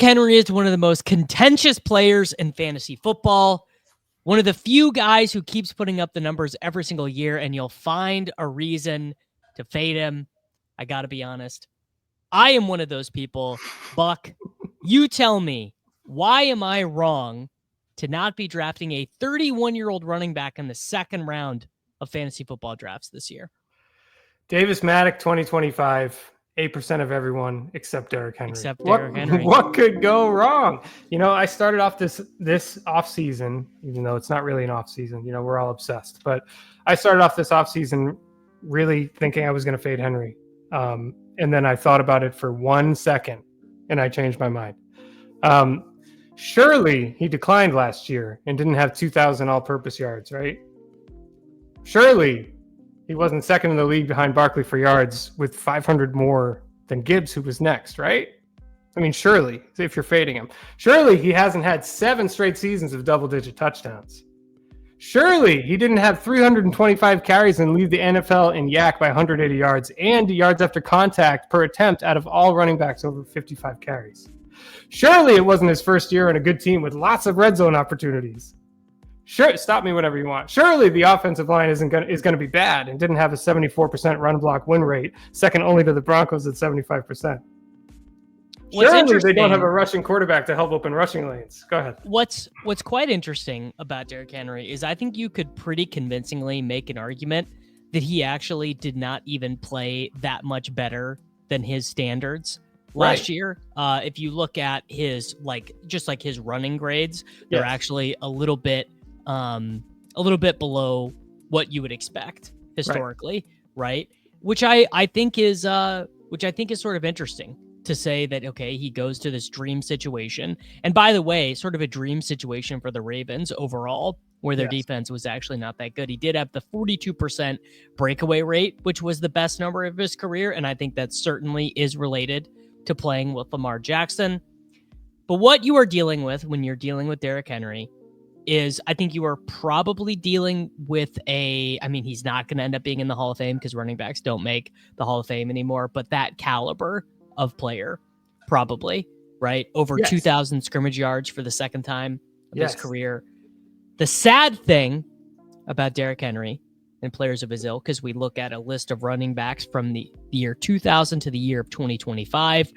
Derrick Henry is one of the most contentious players in fantasy football. One of the few guys who keeps putting up the numbers every single year, and you'll find a reason to fade him. I got to be honest. I am one of those people. Buck, you tell me, why am I wrong to not be drafting a 31-year-old running back in the second round of fantasy football drafts this year? Davis Mattek 2025, 8% of everyone except Derrick Henry. Henry. What could go wrong? I started off this offseason, even though it's not really an offseason. We're all obsessed. But I started off this offseason really thinking I was going to fade Henry. And then I thought about it for 1 second, and I changed my mind. Surely he declined last year and didn't have 2,000 all-purpose yards, right? Surely he wasn't second in the league behind Barkley for yards with 500 more than Gibbs, who was next, right? I mean, surely, if you're fading him. Surely he hasn't had 7 straight seasons of double-digit touchdowns. Surely he didn't have 325 carries and lead the NFL in yak by 180 yards and yards after contact per attempt out of all running backs over 55 carries. Surely it wasn't his first year on a good team with lots of red zone opportunities. Sure, stop me whenever you want. Surely the offensive line is going to be bad and didn't have a 74% run block win rate, second only to the Broncos at 75%. Surely they don't have a rushing quarterback to help open rushing lanes. Go ahead. What's quite interesting about Derrick Henry is I think you could pretty convincingly make an argument that he actually did not even play that much better than his standards last year. If you look at his his running grades, they're actually a little bit below what you would expect historically, right? Which I think is sort of interesting. To say that, okay, he goes to this dream situation. And by the way, sort of a dream situation for the Ravens overall, where their defense was actually not that good. He did have the 42% breakaway rate, which was the best number of his career. And I think that certainly is related to playing with Lamar Jackson. But what you are dealing with when you're dealing with Derrick Henry is I think you are probably dealing with he's not going to end up being in the Hall of Fame because running backs don't make the Hall of Fame anymore, but that caliber of player, probably, right? Over 2,000 scrimmage yards for the second time of his career. The sad thing about Derrick Henry and players of his ilk, because we look at a list of running backs from the year 2000 to the year of 2025,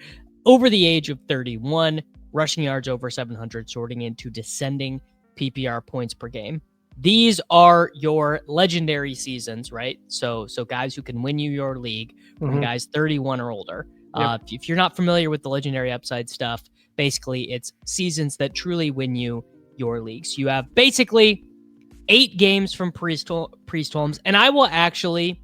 over the age of 31, rushing yards over 700, sorting into descending PPR points per game. These are your legendary seasons, right? So guys who can win you your league from guys 31 or older. If you're not familiar with the legendary upside stuff, basically it's seasons that truly win you your leagues. You have basically 8 games from Priest Holmes, and I will actually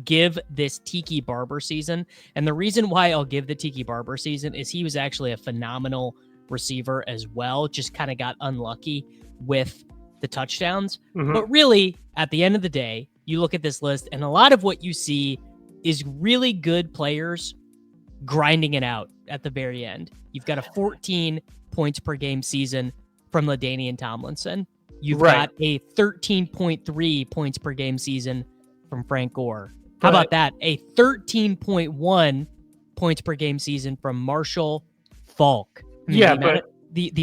give this Tiki Barber season. And the reason why I'll give the Tiki Barber season is he was actually a phenomenal receiver as well, just kind of got unlucky with the touchdowns. But really, at the end of the day, you look at this list, and a lot of what you see is really good players grinding it out at the very end. You've got a 14 points per game season from LaDainian Tomlinson. You've got a 13.3 points per game season from Frank Gore. How about that? A 13.1 points per game season from Marshall Faulk. The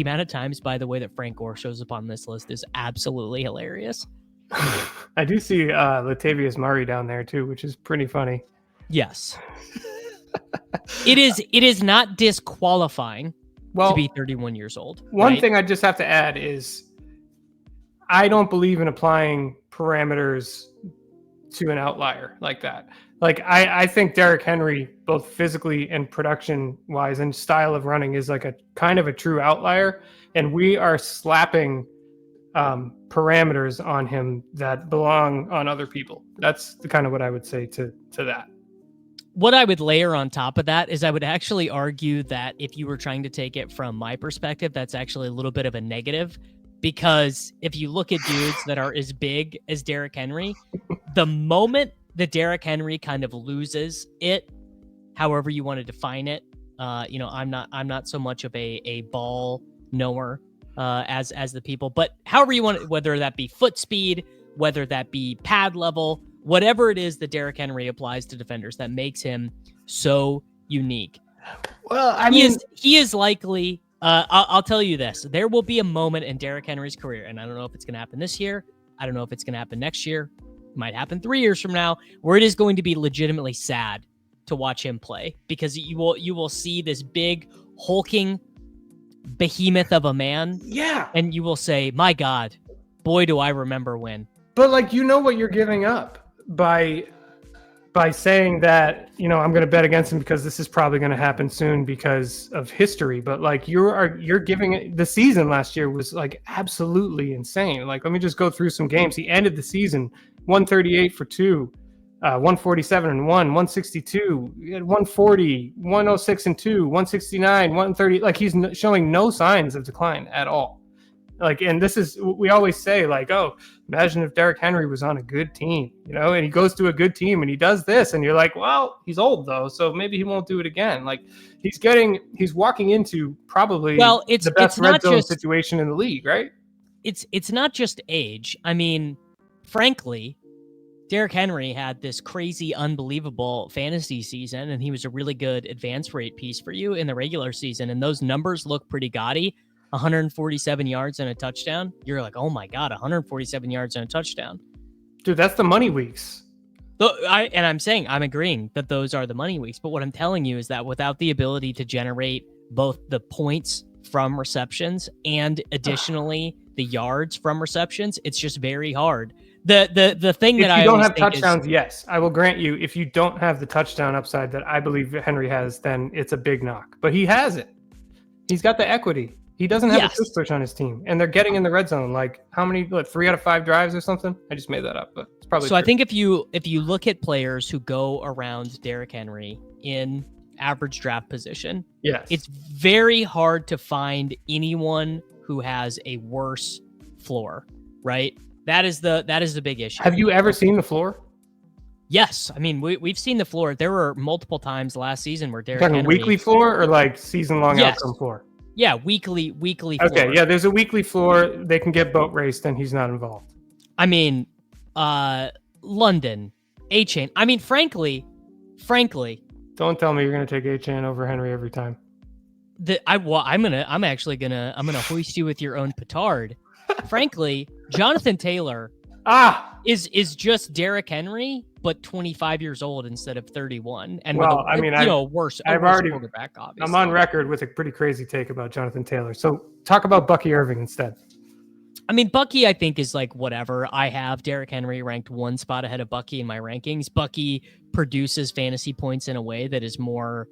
amount of times, by the way, that Frank Gore shows up on this list is absolutely hilarious. I do see Latavius Murray down there too, which is pretty funny. Yes. It is not disqualifying to be 31 years old. One thing I just have to add is I don't believe in applying parameters to an outlier like that. Like I think Derrick Henry, both physically and production wise and style of running, is like a kind of a true outlier. And we are slapping parameters on him that belong on other people. That's the kind of what I would say to that. What I would layer on top of that is I would actually argue that if you were trying to take it from my perspective, that's actually a little bit of a negative, because if you look at dudes that are as big as Derrick Henry, the moment that Derrick Henry kind of loses it, however you want to define it, I'm not so much of a ball knower as the people, but however you want it, whether that be foot speed, whether that be pad level, whatever it is that Derrick Henry applies to defenders that makes him so unique. Well, I mean, he is likely. I'll tell you this: there will be a moment in Derrick Henry's career, and I don't know if it's going to happen this year. I don't know if it's going to happen next year. It might happen 3 years from now, where it is going to be legitimately sad to watch him play, because you will see this big hulking behemoth of a man. Yeah. And you will say, my God, boy, do I remember when. But like, you know what you're giving up by saying that, I'm going to bet against him because this is probably going to happen soon because of history. But like, you're giving it. The season last year was like absolutely insane. Like, let me just go through some games. He ended the season 138 for 2, 147 and 1, 162, 140, 106 and 2, 169, 130. Like, he's showing no signs of decline at all. Like, and this is, we always say, like, oh, imagine if Derrick Henry was on a good team, and he goes to a good team and he does this, and you're like, well, he's old though, so maybe he won't do it again. Like, he's walking into probably the best red zone situation in the league, right? It's not just age. I mean, frankly, Derrick Henry had this crazy, unbelievable fantasy season, and he was a really good advance rate piece for you in the regular season, and those numbers look pretty gaudy. 147 yards and a touchdown. You're like, oh my God, 147 yards and a touchdown. Dude, that's the money weeks. I'm agreeing that those are the money weeks. But what I'm telling you is that without the ability to generate both the points from receptions and additionally the yards from receptions, it's just very hard. The thing that I don't have touchdowns, yes, I will grant you. If you don't have the touchdown upside that I believe Henry has, then it's a big knock. But he has it. He's got the equity. He doesn't have a push push on his team, and they're getting in the red zone. Like, how many? 3 out of 5 drives or something? I just made that up, but it's probably so. True. I think if you look at players who go around Derrick Henry in average draft position, it's very hard to find anyone who has a worse floor. Right? That is the big issue. Have you ever seen the floor? Yes, I mean we've seen the floor. There were multiple times last season where Derrick Henry, weekly floor or like season long outcome floor. Yeah, weekly floor. Okay, yeah, there's a weekly floor. They can get boat raced, and he's not involved. I mean, London, A-Chain. I mean, frankly. Don't tell me you're gonna take A-Chain over Henry every time. I'm actually gonna hoist you with your own petard. Frankly, Jonathan Taylor is just Derrick Henry, but 25 years old instead of 31, and worse quarterback. Obviously, I'm on record with a pretty crazy take about Jonathan Taylor. So talk about Bucky Irving instead. I mean, Bucky, I think, is like whatever. I have Derrick Henry ranked one spot ahead of Bucky in my rankings. Bucky produces fantasy points in a way that is more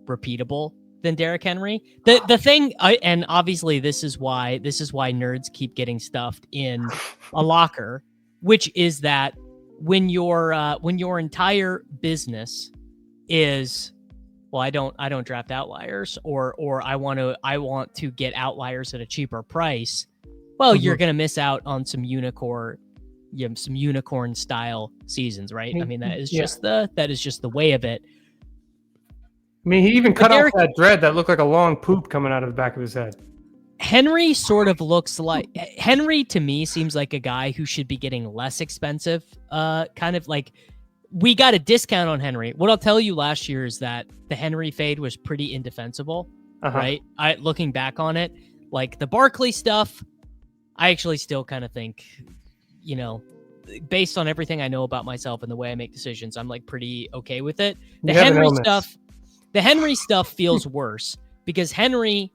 repeatable than Derrick Henry. The thing, and obviously this is why nerds keep getting stuffed in a locker, which is that when your entire business is, well, I don't draft outliers, or I want to get outliers at a cheaper price. Well, you're going to miss out on some unicorn style seasons, right? I mean, that is just the way of it. I mean, he even cut off that dread that looked like a long poop coming out of the back of his head. Henry sort of looks like Henry to me seems like a guy who should be getting less expensive. Kind of like we got a discount on Henry. What I'll tell you last year is that the Henry fade was pretty indefensible, right? Looking back on it, like the Barkley stuff, I actually still kind of think, based on everything I know about myself and the way I make decisions, I'm like pretty okay with it. The Henry stuff feels worse because Henry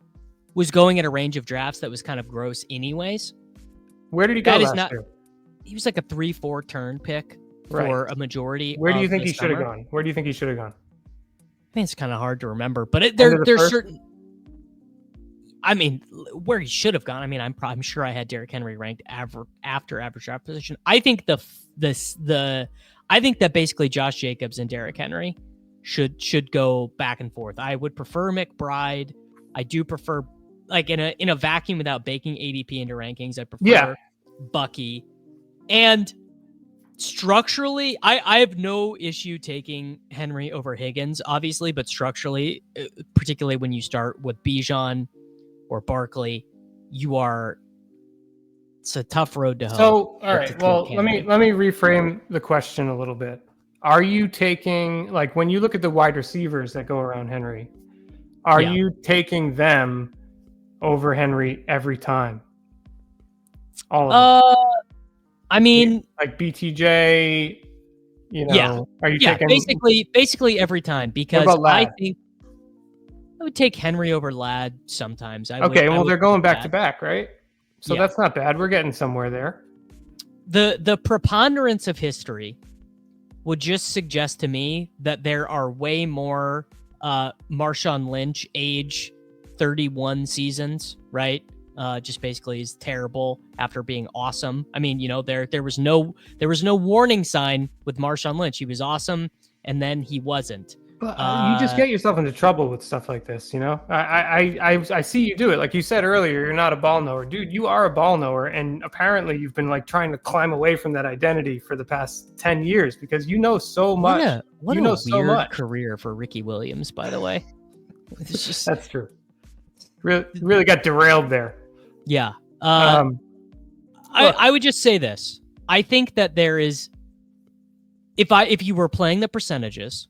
was going at a range of drafts that was kind of gross anyways. Where did he go last year? He was like a 3-4 turn pick for a majority. Where do you think he should have gone? I think it's kind of hard to remember, but there's certain. I mean, where he should have gone. I mean, I'm sure I had Derrick Henry ranked after average draft position. I think I think that basically Josh Jacobs and Derrick Henry should go back and forth. I would prefer McBride. I do prefer, like, in a vacuum without baking ADP into rankings, I prefer Bucky. And structurally, I have no issue taking Henry over Higgins, obviously, but structurally, particularly when you start with Bijan or Barkley, it's a tough road to hoe. So, all right, well, let me reframe the question a little bit. Are you taking, like, when you look at the wide receivers that go around Henry, Are Yeah. you taking them over Henry every time? All of them. I mean, Like BTJ, yeah. are you Yeah, taking basically every time, what because about I Lad? think I would take Henry over Lad sometimes. Okay, well, they're going back to that. back, right? So Yeah. that's not bad. We're getting somewhere there. The preponderance of history would just suggest to me that there are way more Marshawn Lynch age 31 seasons, right? Just basically is terrible after being awesome. I mean, there was no warning sign with Marshawn Lynch. He was awesome, and then he wasn't. But you just get yourself into trouble with stuff like this, I see you do it. Like you said earlier, you're not a ball knower, dude. You are a ball knower, and apparently you've been like trying to climb away from that identity for the past 10 years because you know so much. What you a know weird so much. career for Ricky Williams, by the way. It's just, That's true. Really got derailed there. yeah. Look, I would just say this. I think that there is, if you were playing the percentages,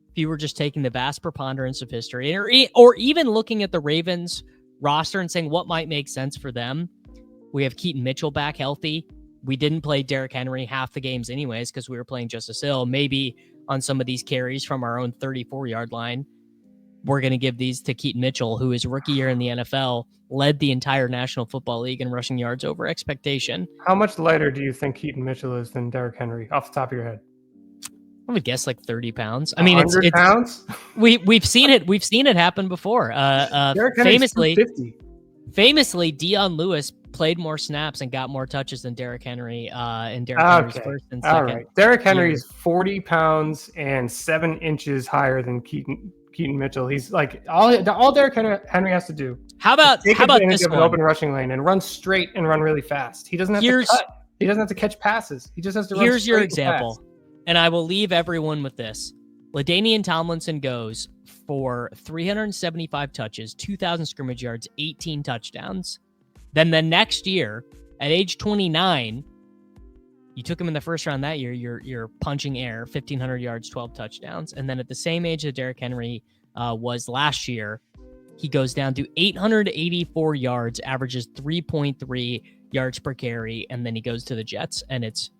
if you were just taking the vast preponderance of history, or even looking at the Ravens roster and saying what might make sense for them, we have Keaton Mitchell back healthy. We didn't play Derrick Henry half the games anyways because we were playing Justice Hill. Maybe on some of these carries from our own 34-yard line, we're going to give these to Keaton Mitchell, who is rookie year in the NFL, led the entire National Football League in rushing yards over expectation. how much lighter do you think Keaton Mitchell is than Derrick Henry off the top of your head? I would guess like 30 pounds. I mean, 100 pounds? We've seen it happen before. Derrick Henry's 250. Famously, Dion Lewis played more snaps and got more touches than Derrick Henry in Derrick Henry's first and second. All right. Derrick Henry is 40 pounds and 7 inches higher than Keaton Mitchell. He's like all Derrick Henry has to do. How about this of one? An open rushing lane and run straight and run really fast. He doesn't have to cut. He doesn't have to catch passes. He just has to run. Here's your example, and I will leave everyone with this. LaDainian Tomlinson goes for 375 touches, 2,000 scrimmage yards, 18 touchdowns. Then the next year, at age 29, you took him in the first round that year. You're punching air, 1,500 yards, 12 touchdowns. And then at the same age that Derrick Henry was last year, he goes down to 884 yards, averages 3.3 yards per carry, and then he goes to the Jets, and it's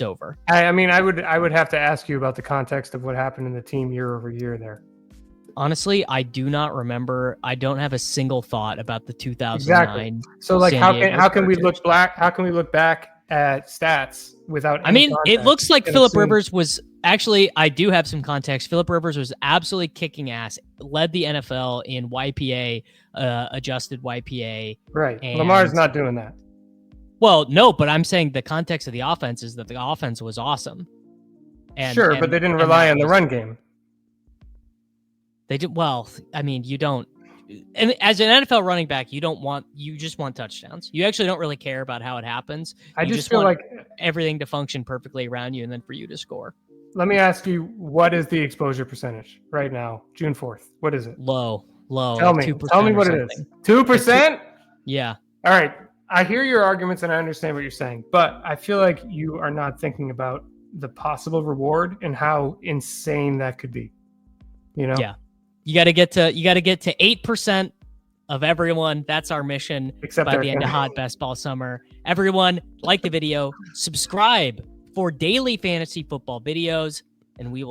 over. I mean, I would have to ask you about the context of what happened in the team year over year there. Honestly, I do not remember. I don't have a single thought about the 2009. Exactly. So, like, how can we look back at stats without? I mean, it looks like Philip Rivers was actually. I do have some context. Philip Rivers was absolutely kicking ass. Led the NFL in YPA, adjusted YPA. Right. Lamar's not doing that. Well, no, but I'm saying the context of the offense is that the offense was awesome. But they didn't rely on the run game. They did well. I mean, you don't. And as an NFL running back, you just want touchdowns. You actually don't really care about how it happens. I just feel like everything to function perfectly around you, and then for you to score. Let me ask you, what is the exposure percentage right now, June 4th? What is it? Low. Tell me what it is. 2%? Yeah. All right. I hear your arguments and I understand what you're saying, but I feel like you are not thinking about the possible reward and how insane that could be. Yeah. You got to get to 8% of everyone. That's our mission. Except by the end of Hot Best Ball Summer. Everyone, like the video, subscribe for daily fantasy football videos, and we will